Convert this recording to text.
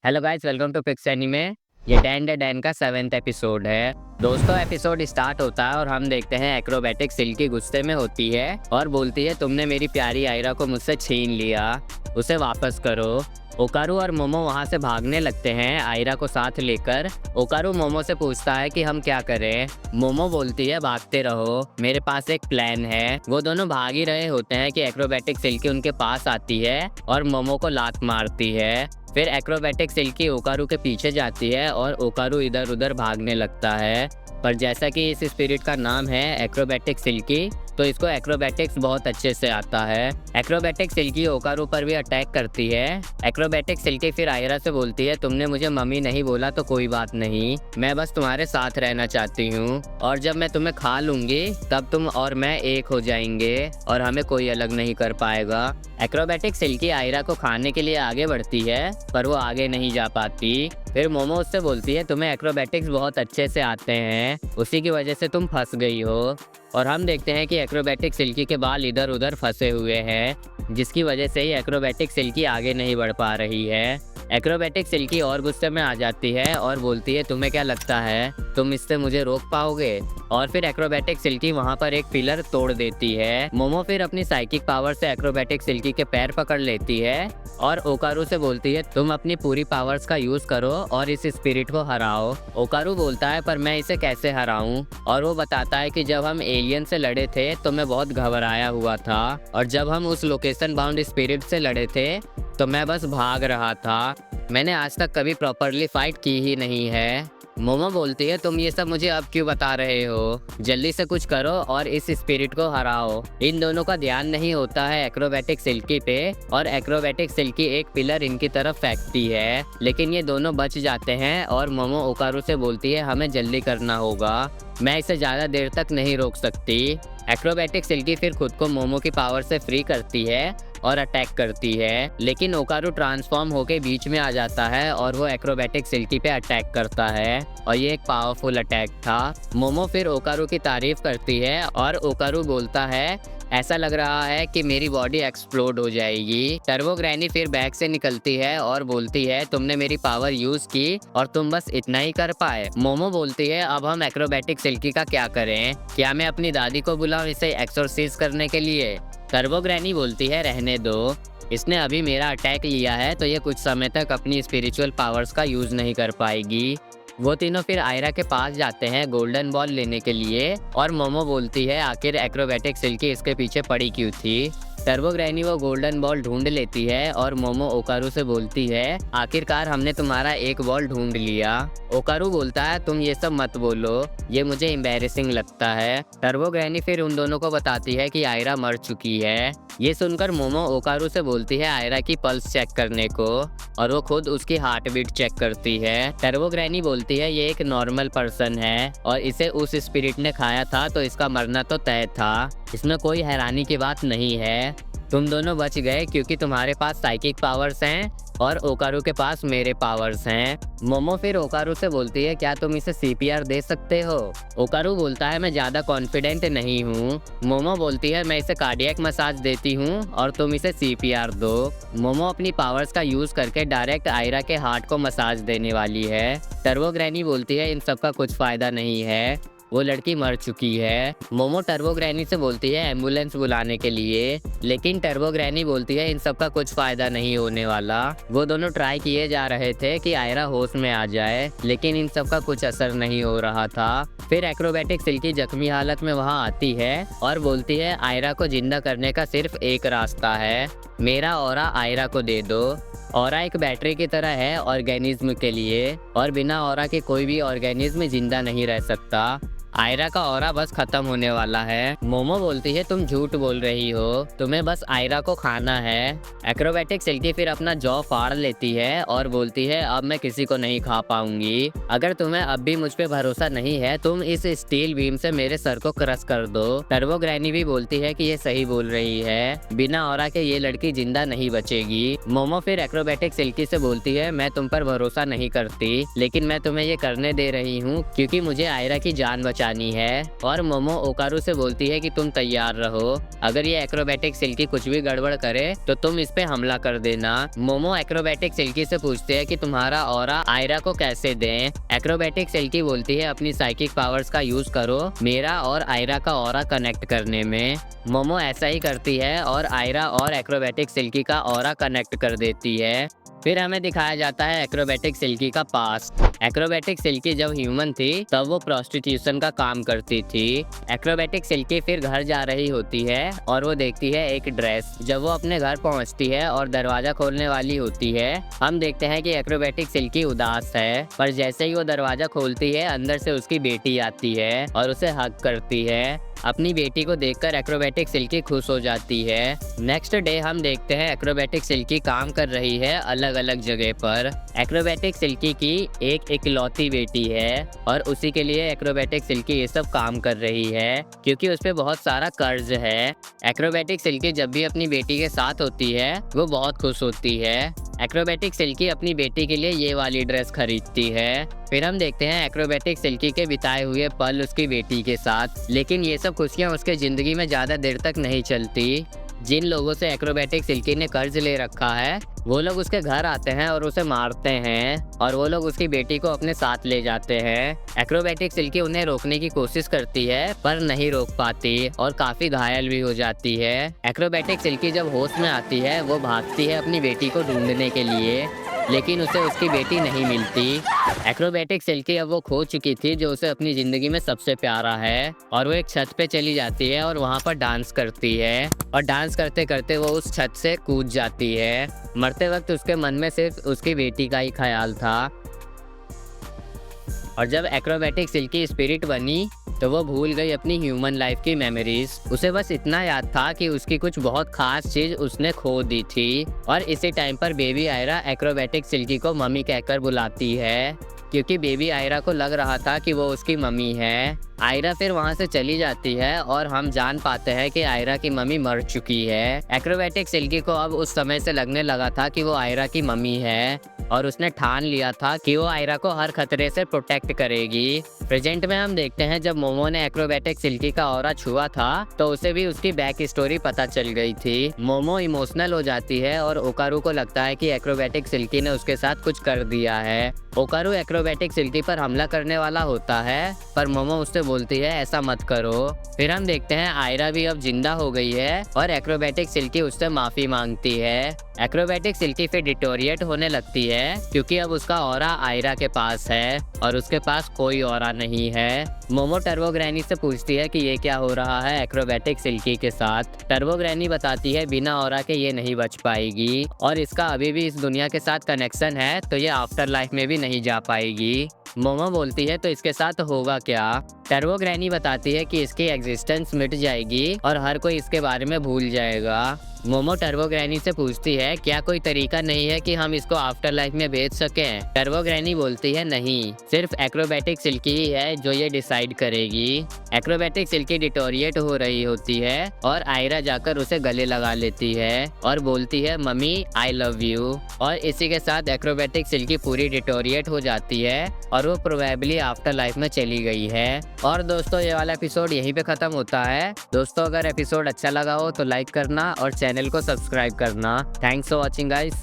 Hello guys, welcome to pix anime. ये Dan da Dan का 7th episode है। दोस्तों, एपिसोड स्टार्ट होता है और हम देखते हैं एक्रोबैटिक सिल्की गुस्से में होती है और बोलती है, तुमने मेरी प्यारी आयरा को मुझसे छीन लिया, उसे वापस करो। ओकारू और मोमो वहाँ से भागने लगते हैं आयरा को साथ लेकर। ओकारू मोमो से पूछता है कि हम क्या करें। मोमो बोलती है, भागते रहो, मेरे पास एक प्लान है। वो दोनों भाग ही रहे होते हैं कि एक्रोबैटिक सिल्की उनके पास आती है और मोमो को लात मारती है। फिर एक्रोबैटिक सिल्की ओकारू के पीछे जाती है और ओकारू इधर उधर भागने लगता है। पर जैसा कि इस स्पिरिट का नाम है एक्रोबैटिक सिल्की, तो इसको एक्रोबैटिक्स बहुत अच्छे से आता है। एक्रोबैटिक सिल्की ओकारू पर भी अटैक करती है। एक्रोबैटिक सिल्की फिर आयरा से बोलती है, तुमने मुझे मम्मी नहीं बोला तो कोई बात नहीं, मैं बस तुम्हारे साथ रहना चाहती हूँ और जब मैं तुम्हें खा लूंगी तब तुम और मैं एक हो जाएंगे और हमें कोई अलग नहीं कर पाएगा। एक्रोबैटिक सिल्की आयरा को खाने के लिए आगे बढ़ती है पर वो आगे नहीं जा पाती। फिर मोमो उससे बोलती है, तुम्हें एक्रोबैटिक्स बहुत अच्छे से आते हैं, उसी की वजह से तुम फंस गई हो। और हम देखते हैं कि एक्रोबैटिक सिल्की के बाल इधर उधर फंसे हुए हैं, जिसकी वजह से ही एक्रोबैटिक सिल्की आगे नहीं बढ़ पा रही है। एक्रोबैटिक सिल्की और गुस्से में आ जाती है और बोलती है, तुम्हें क्या लगता है तुम इससे मुझे रोक पाओगे? और फिर एक्रोबैटिक सिल्की वहाँ पर एक पिलर तोड़ देती है। मोमो फिर अपनी साइकिक पावर से एक्रोबैटिक सिल्की के पैर पकड़ लेती है और ओकारू से बोलती है, तुम अपनी पूरी पावर्स का यूज करो और इस स्पिरिट को हराओ। ओकारू बोलता है, पर मैं इसे कैसे हराऊं? और वो बताता है कि जब हम एलियन से लड़े थे तो मैं बहुत घबराया हुआ था और जब हम उस लोकेशन बाउंड स्पिरिट से लड़े थे तो मैं बस भाग रहा था। मैंने आज तक कभी प्रॉपरली फाइट की ही नहीं है। मोमो बोलती है, तुम ये सब मुझे अब क्यों बता रहे हो? जल्दी से कुछ करो और इस स्पिरिट को हराओ। इन दोनों का ध्यान नहीं होता है एक्रोबैटिक सिल्की पे और एक्रोबैटिक सिल्की एक पिलर इनकी तरफ फेंकती है, लेकिन ये दोनों बच जाते हैं और मोमो ओकारू से बोलती है, हमें जल्दी करना होगा, मैं इसे ज़्यादा देर तक नहीं रोक सकती। एक्रोबैटिक सिल्की फिर खुद को मोमो की पावर से फ्री करती है और अटैक करती है, लेकिन ओकारू ट्रांसफॉर्म होके बीच में आ जाता है और वो एक्रोबैटिक सिल्की पे अटैक करता है और ये एक पावरफुल अटैक था। मोमो फिर ओकारू की तारीफ करती है और ओकारू बोलता है, ऐसा लग रहा है कि मेरी बॉडी एक्सप्लोड हो जाएगी। टर्बो ग्रैनी फिर बैग से निकलती है और बोलती है, तुमने मेरी पावर यूज की और तुम बस इतना ही कर पाए। मोमो बोलती है, अब हम एक्रोबैटिक सिल्की का क्या करें? क्या मैं अपनी दादी को बुलाऊं इसे एक्सोरसाइज करने के लिए? टर्बो ग्रैनी बोलती है, रहने दो, इसने अभी मेरा अटैक लिया है तो ये कुछ समय तक अपनी स्पिरिचुअल पावर्स का यूज नहीं कर पाएगी। वो तीनों फिर आयरा के पास जाते हैं गोल्डन बॉल लेने के लिए और मोमो बोलती है, आखिर एक्रोबैटिक सिल्की इसके पीछे पड़ी क्यों थी? टर्बो ग्रैनी वो गोल्डन बॉल ढूंढ लेती है और मोमो ओकारू से बोलती है, आखिरकार हमने तुम्हारा एक बॉल ढूंढ लिया। ओकारू बोलता है, तुम ये सब मत बोलो, ये मुझे एम्बैरेसिंग लगता है। टर्बो ग्रैनी फिर उन दोनों को बताती है कि आयरा मर चुकी है। ये सुनकर मोमो ओकारू से बोलती है आयरा की पल्स चेक करने को और वो खुद उसकी हार्ट बीट चेक करती है। टर्बो ग्रैनी बोलती है, ये एक नॉर्मल पर्सन है और इसे उस स्पिरिट ने खाया था तो इसका मरना तो तय था, इसमें कोई हैरानी की बात नहीं है। तुम दोनों बच गए क्योंकि तुम्हारे पास साइकिक पावर्स हैं और ओकारू के पास मेरे पावर्स हैं। मोमो फिर ओकारू से बोलती है, क्या तुम इसे सीपीआर दे सकते हो? ओकारू बोलता है, मैं ज़्यादा कॉन्फिडेंट नहीं हूँ। मोमो बोलती है, मैं इसे कार्डियक मसाज देती हूँ और तुम इसे सीपीआर दो। मोमो अपनी पावर्स का यूज़ करके डायरेक्ट आयरा के हार्ट को मसाज देने वाली है। टर्बो ग्रैनी बोलती है, इन सब का कुछ फ़ायदा नहीं है, वो लड़की मर चुकी है। मोमो टर्बो ग्रैनी से बोलती है एम्बुलेंस बुलाने के लिए, लेकिन टर्बो ग्रैनी बोलती है इन सब का कुछ फायदा नहीं होने वाला। वो दोनों ट्राई किए जा रहे थे कि आयरा होश में आ जाए, लेकिन इन सब का कुछ असर नहीं हो रहा था। फिर एक्रोबैटिक सिल्की जख्मी हालत में वहाँ आती है और बोलती है, आयरा को जिंदा करने का सिर्फ एक रास्ता है, मेरा ऑरा आयरा को दे दो। ऑरा एक बैटरी की तरह है ऑर्गेनिज्म के लिए और बिना ऑरा के कोई भी ऑर्गेनिज्म जिंदा नहीं रह सकता। आयरा का ऑरा बस खत्म होने वाला है। मोमो बोलती है, तुम झूठ बोल रही हो, तुम्हें बस आयरा को खाना है। एक्रोबैटिक सिल्की फिर अपना जॉ फाड़ लेती है और बोलती है, अब मैं किसी को नहीं खा पाऊंगी। अगर तुम्हें अब भी मुझ पे भरोसा नहीं है, तुम इस स्टील बीम से मेरे सर को क्रश कर दो। टर्बो ग्रैनी भी बोलती है कि ये सही बोल रही है, बिना ऑरा के ये लड़की जिंदा नहीं बचेगी। मोमो फिर एक्रोबैटिक सिल्की से बोलती है, मैं तुम पर भरोसा नहीं करती, लेकिन मैं तुम्हें ये करने दे रही हूँ क्योंकि मुझे आयरा की जान बचानी है। और मोमो ओकारू से बोलती है कि तुम तैयार रहो, अगर ये एक्रोबैटिक सिल्की कुछ भी गड़बड़ करे तो तुम इस पे हमला कर देना। मोमो एक्रोबैटिक सिल्की से पूछते हैं कि तुम्हारा ऑरा आयरा को कैसे दें। एक्रोबैटिक सिल्की बोलती है अपनी साइकिक पावर्स का यूज करो मेरा और आयरा का ऑरा कनेक्ट करने में। मोमो ऐसा ही करती है और आयरा और एक्रोबैटिक सिल्की का ऑरा कनेक्ट कर देती है। फिर हमें दिखाया जाता है एक्रोबैटिक सिल्की का पास्ट। एक्रोबैटिक सिल्की जब ह्यूमन थी तब वो प्रोस्टिट्यूशन का काम करती थी। एक्रोबैटिक सिल्की फिर घर जा रही होती है और वो देखती है एक ड्रेस। जब वो अपने घर पहुंचती है और दरवाजा खोलने वाली होती है, हम देखते हैं कि एक्रोबैटिक सिल्की उदास है, पर जैसे ही वो दरवाजा खोलती है अंदर से उसकी बेटी आती है और उसे हग करती है। अपनी बेटी को देखकर एक्रोबैटिक सिल्की खुश हो जाती है। नेक्स्ट डे हम देखते हैं एक्रोबैटिक सिल्की काम कर रही है अलग अलग जगह पर। एक्रोबैटिक सिल्की की एक इकलौती बेटी है और उसी के लिए एक्रोबैटिक सिल्की ये सब काम कर रही है क्योंकि उस पे बहुत सारा कर्ज है। एक्रोबैटिक सिल्की जब भी अपनी बेटी के साथ होती है वो बहुत खुश होती है। एक्रोबैटिक सिल्की अपनी बेटी के लिए ये वाली ड्रेस खरीदती है। फिर हम देखते हैं एक्रोबैटिक सिल्की के बिताए हुए पल उसकी बेटी के साथ, लेकिन ये सब खुशियाँ उसके जिंदगी में ज़्यादा देर तक नहीं चलती। जिन लोगों से एक्रोबैटिक सिल्की ने कर्ज ले रखा है वो लोग उसके घर आते हैं और उसे मारते हैं और वो लोग उसकी बेटी को अपने साथ ले जाते हैं। एक्रोबैटिक सिल्की उन्हें रोकने की कोशिश करती है पर नहीं रोक पाती और काफी घायल भी हो जाती है। एक्रोबैटिक सिल्की जब होश में आती है वो भागती है अपनी बेटी को ढूंढने के लिए, लेकिन उसे उसकी बेटी नहीं मिलती। एक्रोबैटिक सिल्की अब वो खो चुकी थी जो उसे अपनी जिंदगी में सबसे प्यारा है और वो एक छत पे चली जाती है और वहाँ पर डांस करती है और डांस करते करते वो उस छत से कूद जाती है। मरते वक्त उसके मन में सिर्फ उसकी बेटी का ही ख्याल था और जब एक्रोबैटिक सिल्की स्पिरिट बनी तो वो भूल गई अपनी ह्यूमन लाइफ की मेमोरीज। उसे बस इतना याद था कि उसकी कुछ बहुत खास चीज उसने खो दी थी। और इसी टाइम पर बेबी आयरा एक्रोबैटिक सिल्की को मम्मी कहकर बुलाती है क्योंकि बेबी आयरा को लग रहा था कि वो उसकी मम्मी है। आयरा फिर वहाँ से चली जाती है और हम जान पाते हैं कि आयरा की मम्मी मर चुकी है। एक्रोबैटिक सिल्की को अब उस समय से लगने लगा था कि वो आयरा की मम्मी है और उसने ठान लिया था कि वो आयरा को हर खतरे से प्रोटेक्ट करेगी। प्रेजेंट में हम देखते हैं जब मोमो ने एक्रोबैटिक सिल्की का ऑरा छुआ था तो उसे भी उसकी बैक स्टोरी पता चल गई थी। मोमो इमोशनल हो जाती है और ओकारू को लगता है कि एक्रोबैटिक सिल्की ने उसके साथ कुछ कर दिया है। ओकारू एक्रोबैटिक सिल्की पर हमला करने वाला होता है पर मोमो उससे बोलती है ऐसा मत करो। फिर हम देखते हैं आयरा भी अब जिंदा हो गई है और एक्रोबैटिक सिल्की उससे माफी मांगती है। एक्रोबैटिक सिल्की फिर डिटोरिएट होने लगती है क्योंकि अब उसका ऑरा आयरा के पास है और उसके पास कोई ऑरा नहीं है। मोमो टर्बो ग्रैनी से पूछती है कि ये क्या हो रहा है एक्रोबैटिक सिल्की के साथ। टर्बो ग्रैनी बताती है बिना ऑरा के ये नहीं बच पाएगी और इसका अभी भी इस दुनिया के साथ कनेक्शन है तो ये आफ्टर लाइफ में भी नहीं जा पाएगी। मोमो बोलती है तो इसके साथ होगा क्या। टर्बो ग्रैनी बताती है कि इसकी एग्जिस्टेंस मिट जाएगी और हर कोई इसके बारे में भूल जाएगा। मोमो टर्बो ग्रैनी से पूछती है क्या कोई तरीका नहीं है कि हम इसको आफ्टर लाइफ में भेज सकें। टर्बो ग्रैनी बोलती है नहीं, सिर्फ एक्रोबैटिक सिल्की ही है जो ये डिसाइड करेगी। एक्रोबैटिक सिल्की डिटोरिएट हो रही होती है और आयरा जाकर उसे गले लगा लेती है और बोलती है मम्मी आई लव यू। और इसी के साथ एक्रोबैटिक सिल्की पूरी डिटोरिएट हो जाती है और वो प्रोबेबली आफ्टर लाइफ में चली गई है। और दोस्तों ये वाला एपिसोड यहीं पे खत्म होता है। दोस्तों अगर एपिसोड अच्छा लगा हो तो लाइक करना और चैनल को सब्सक्राइब करना। Thanks for watching guys.